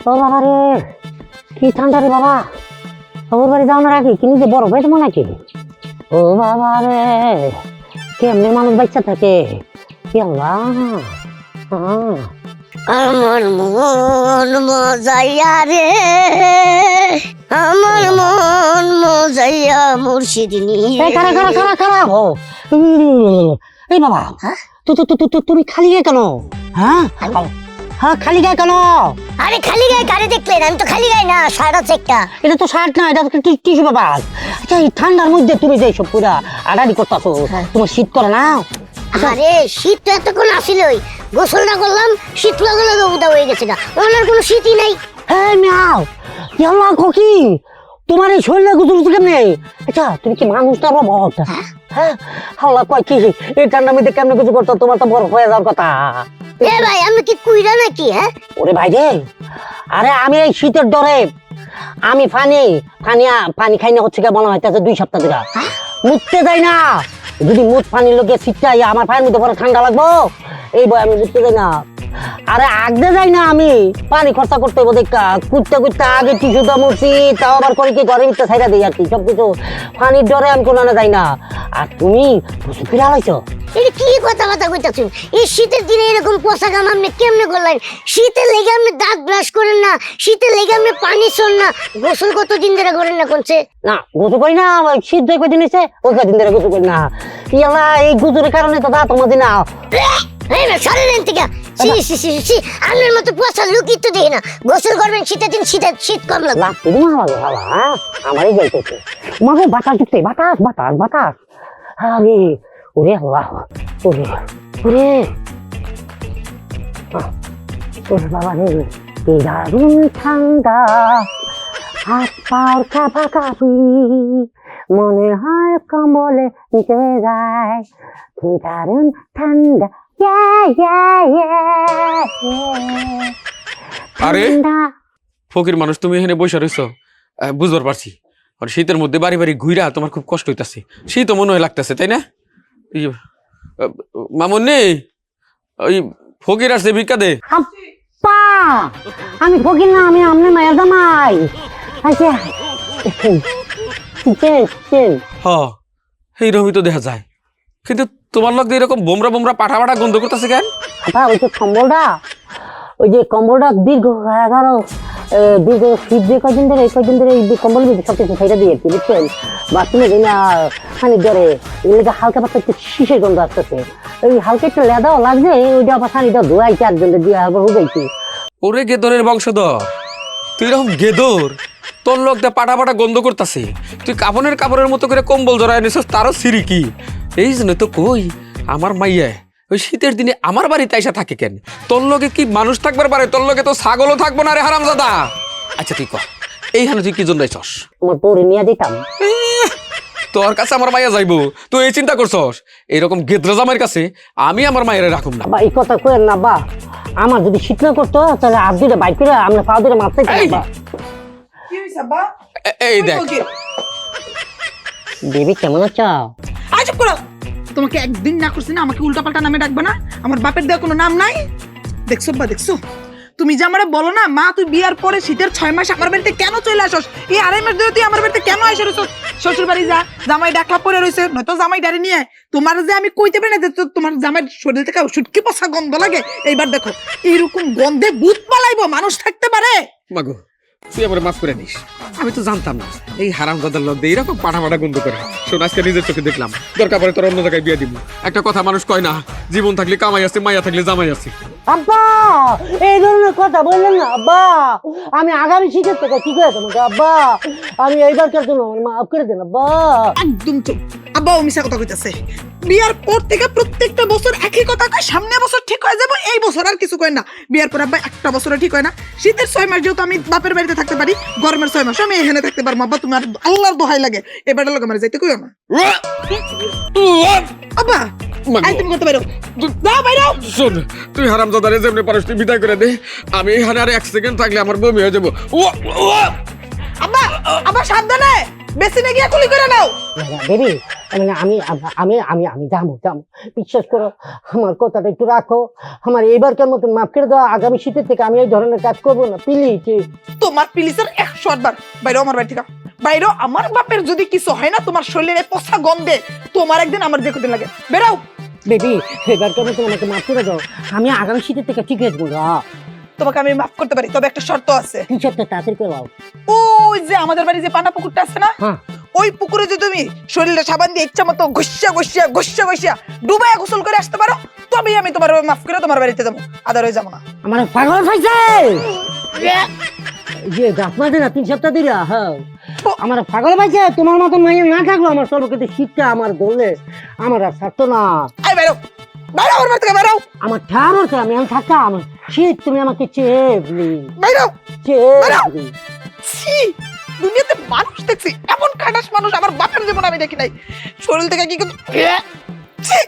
ও বাবা রে, কি ঠান্ডা রে বাবা। ওর বাড়ি যাও না রাখি কিনি যে বড় ভাই তোমার নাকি? ও বাবা রে, কেমনে মানুষ বাচ্চা থাকে। আমার মন মজাইয়া রে, আমার মন মজাইয়া মুর্শিদ এই বাবা, তুমি খালি গায়ে কেন? হ্যাঁ হ্যাঁ, খালি গায়ে কেন? আরে খালি গায়ে গাড়ি দেখলেন? আমি তো খালি গায়ে না, শার্ট আছে একটা। এটা তো শার্ট না, এটা টিস্যু বাবা। আচ্ছা, এই ঠান্ডার মধ্যে তুমি যে সব পুরা আড়াড়ি করতেছো, তোমার শীত করে না? আরে শীত তো এতক্ষণ আসিলই, গোসলটা করলাম, শীত লাগলে উদা হয়ে গেছে না, ওনার কোনো শীতই নাই। হ্যাঁ মিয়াও, ইয়াল্লা খোকি, তোমার এই শরীরে গুজুর কেমনে? আচ্ছা, তুমি কি মানুষটা রোবট? হ্যাঁ, হাল্লা কয় কি এই ঠান্ডার মধ্যে কেমনে কিছু করতো? তোমার তো বড় হয়ে যাওয়ার কথা। এ ভাই, আমি কি কুইরা নাকি? হ্যাঁ ওরে ভাই রে, আরে আমি এই শীতের ডরে আমি পানি খাই না, হচ্ছে মনে হইতেছে 2 সপ্তাহ ধরে মুততে যাই না। যদি মুত পানির লোকে শীতটা আমার পায়ের মধ্যে পরে ঠান্ডা লাগবো, এই বই আমি মুততে যাই না। আরে আগতে যাই না, আমি পানি খরচা করতে হইব দেখা কুটতে কুটতে আগে টিস্যুটা মুছি, তাও আবার করে কি ঘরের ভিতরে ছাইড়া দিই আর কি। সবকিছু পানির ডরে আমি কোনো যাই না। আর তুমি ফিরে আলাইছো, এটা কি কথাবার্তা কইতাছেন? এই শীতের দিনে এরকম পোশাক আপনি কেমনে করলেন? শীতের লেগে আপনি দাঁত ব্রাশ করেন না, শীতের লেগে আপনি পানি শোন না, গোসল কতদিন ধরে করেন না কোনছে? না গোসল করি না, শীত যে কদিন হয়েছে ওই কদিন ধরে গোসল করি না। ইয়ালা, এই গুজুরের কারণে তো দাঁত আমাদের না। সরেন থেকে, আপনার মতো পোশাক লুকি তো দেখি না। গোসল করবেন শীতের দিন, শীত কম লাগবে। আমারই যাইতেছে মাগো, বাতাস ঢুকছে, বাতাস বাতাস বাতাস। আরে ওরে আল্লাহ, ওরে ওরে ওরে বাবা রে, কি দারুণ ঠান্ডা, হাত পাওয়ার কাঁপা কাঁপি, মনে হয় কম্বলে নিচে যায়, কি দারুণ ঠান্ডা। আরে ফকির মানুষ, তুমি এখানে বসে রইছো, বুঝবার পারছি। আর শীতের মধ্যে বাড়ি বাড়ি ঘুরা তোমার খুব কষ্ট হইতাছে, শীত মনে হয় লাগতেছে, তাই না? মামুন্নি, ওই ফকির আসছে, ভিক্ষা দে। আপ্পা, আমি ফকির না, আমি আমনে মায়ের জামাই। আচ্ছা হ্যাঁ, এইরকমই তো দেখা যায়, কিন্তু তোমার লোক এরকম বোমরা বোমরা পাঠা পাঠা গন্ধ করতেছে কেন? ওই যে কম্বলটা দীর্ঘ 11 শীত দিয়ে কয়দিন ধরে এই কম্বল সবকিছু খাইটা দিয়ে বুঝছেন, বাথরুমে যাই না পানি ধরে, এগুলোকে হালকা পাতলা একটু শীষের গন্ধ আসতেছে। ওই হালকা একটু লেদাও লাগছে, ওইটা আবার পানিটা ধোয়াইছে, 8 জনকে দিয়ে আবার হুগাইছি। ওরে গেদরের বংশধর, তুই এরকম গেদর, তোর লোক দা পাটা পাটা গন্ধ করতেছে, তুই কাপড়ের মতো করে কম্বল জড়ায় নিছিস, তারও সিঁড়ি কি? এই জন্য তো কই আমার মাইয়া ওই শীতের দিনে আমার বাড়িতে আইসা থাকে কেন? তোর লগে কি মানুষ থাকবার পারে? তোর লগে তো ছাগলও থাকবো না রে হারামজাদা। আচ্ছা তুই কর, এইখানে তুই কি জন্য আইছস? তোমার পরে নিয়ে দিতাম। তোর কাছে আমার মাইয়া যাইবো, তুই এই চিন্তা করছস? এইরকম গেদরা জামাইয়ের কাছে আমি আমার মায়ের রাখুম না। এই কথা কইেন না বা, আমার যদি শীত না করতো তাহলে হাত দুটো বাইক করে আমরা পা ধরে মারতে চাইতাম। এই দেখ বেবি, কেমন আছো? আচ্ছা করো, তোমাকে একদিন না করছি না আমাকে উল্টাপাল্টা নামে ডাকবে না? আমার বাপের দেওয়া কোনো নাম নাই? দেখছো বা, দেখছো তুমি যে আমারে বলো না, মা তুই বিয়ার পরে শীতের 6 মাস আমার বাড়িতে কেন চলে আসস? এই 2.5 মাস ধরে তুই আমার বাড়িতে কেন আইসা রইছস? শ্বশুর বাড়ি যা, জামাই ডাকলা পরে রইছে, নয়তো জামাই ডারে নিয়ে তোমার যে আমি কইতে পারি না যে তোমার জামাই শরীর থেকে সুটকি পচা গন্ধ লাগে। এইবার দেখো, এইরকম গন্ধে ভূত পালাইবো মানুষ থাকতে পারে? মাগো, তুই আমার মাফ করে নিস, আমি তো জানতাম না এই হারামজাদার লোক দিয়ে এরকম পাঠা পাঠা গন্ধ করে। শোন, আজকে নিজের চোখে দেখলাম, দরকার পড়ে তোর অন্য জায়গায় বিয়ে দিব। একটা কথা মানুষ কয় না, জীবন থাকলে কামাই আছে, মাইয়া থাকলে জামাই আছে। আব্বা, এই ধরনের কথা বললেন না আব্বা, আমি আগামী শীতের থেকে কি করে তোমাকে আব্বা, আমি এইবারকার জন্য মাফ করে দেন আব্বা। একদম চুপ, আব্বাও মিশা কথা কইতাছে। বিয়ার পর থেকে প্রত্যেকটা বছর একই কথা কয়, সামনে বছর ঠিক হয়ে যাবো, এই বছর আর কিছু কয় না। বিয়ার পর আব্বা একটা বছর ঠিক হয় না। শীতের 6 মাস যেহেতু আমি বাপের বাড়িতে থাকতে পারি, গরমের 6 মাস আমি এখানে থাকতে পারবো। আব্বা তুমি আর আল্লাহর দোহাই লাগে এবার লোক আমার যাইতে কইও না। আব্বা আই তুমি করতে পারো, যাও বাইরে। শোন, তুই হারামজাদারে যেমনি পারিস তুই বিদায় করে দে, আমি এখানে আর 1 সেকেন্ড থাকলে আমার বমি হয়ে যাবো। আব্বা আব্বা সাবধানে, বেশি না গিয়া কুলি করে নাও। বেবি মানে আমি যাবো বিশ্বাস করো, আমার কথাটা একটু রাখো, আমার এবারকার মতন মাফ করে দাও, আগামী শীতের থেকে আমি এই ধরনের কাজ করবো না প্লিজ। তোমার প্লিজের 100 বার বাইরে আমার বাড়ি থেকে বাইরে। আমার বাপের যদি কিছু হয় না তোমার শরীরে পচা গন্ধে, তোমার একদিন আমার যে কদিন লাগে, বেরাও। বেবি এবারকার মতন আমাকে মাফ করে দাও, আমি আগামী শীতের থেকে ঠিক হয়ে যাবো। তোমাকে আমি মাফ করতে পারি, তবে একটা শর্ত আছে। কি সত্যি তাড়াতাড়ি করে দাও। ওই যে আমাদের বাড়ি যে পানা পুকুরটা আছে না, হ্যাঁ ওই পুকুরে যদি তুমি শরীরে সাবান দিয়ে ইচ্ছা মতো ঘষিয়া ডুবাইয়া গোসল করে আসতে পারো, তবেই আমি তোমার মাফ করে তোমার বাড়িতে যাবো, আদারওয়াইজ যাবো না। আমার পাগল পাইছে যে গাছ মাঝে না 3 সপ্তাহ দিলা। হ্যাঁ আমার পাগল পাইছে, তোমার মতন মাইয়া না থাকলো আমার সর্বক্ষেত্রে শীতটা আমার ধরলে আমার আর থাকতো না। আই বাইরো বাইরো আমার বাড়ি থেকে বাইরো, আমার ঠার হচ্ছে আমি থাকতাম শীত, তুমি আমাকে চেয়ে বাইরো। চেয়ে ছি, দুনিয়াতে মানুষ দেখছি এমন খাটাস মানুষ আমার বাপের জীবন আমি দেখি নাই। শরীর থেকে কি কিন্তু ছি।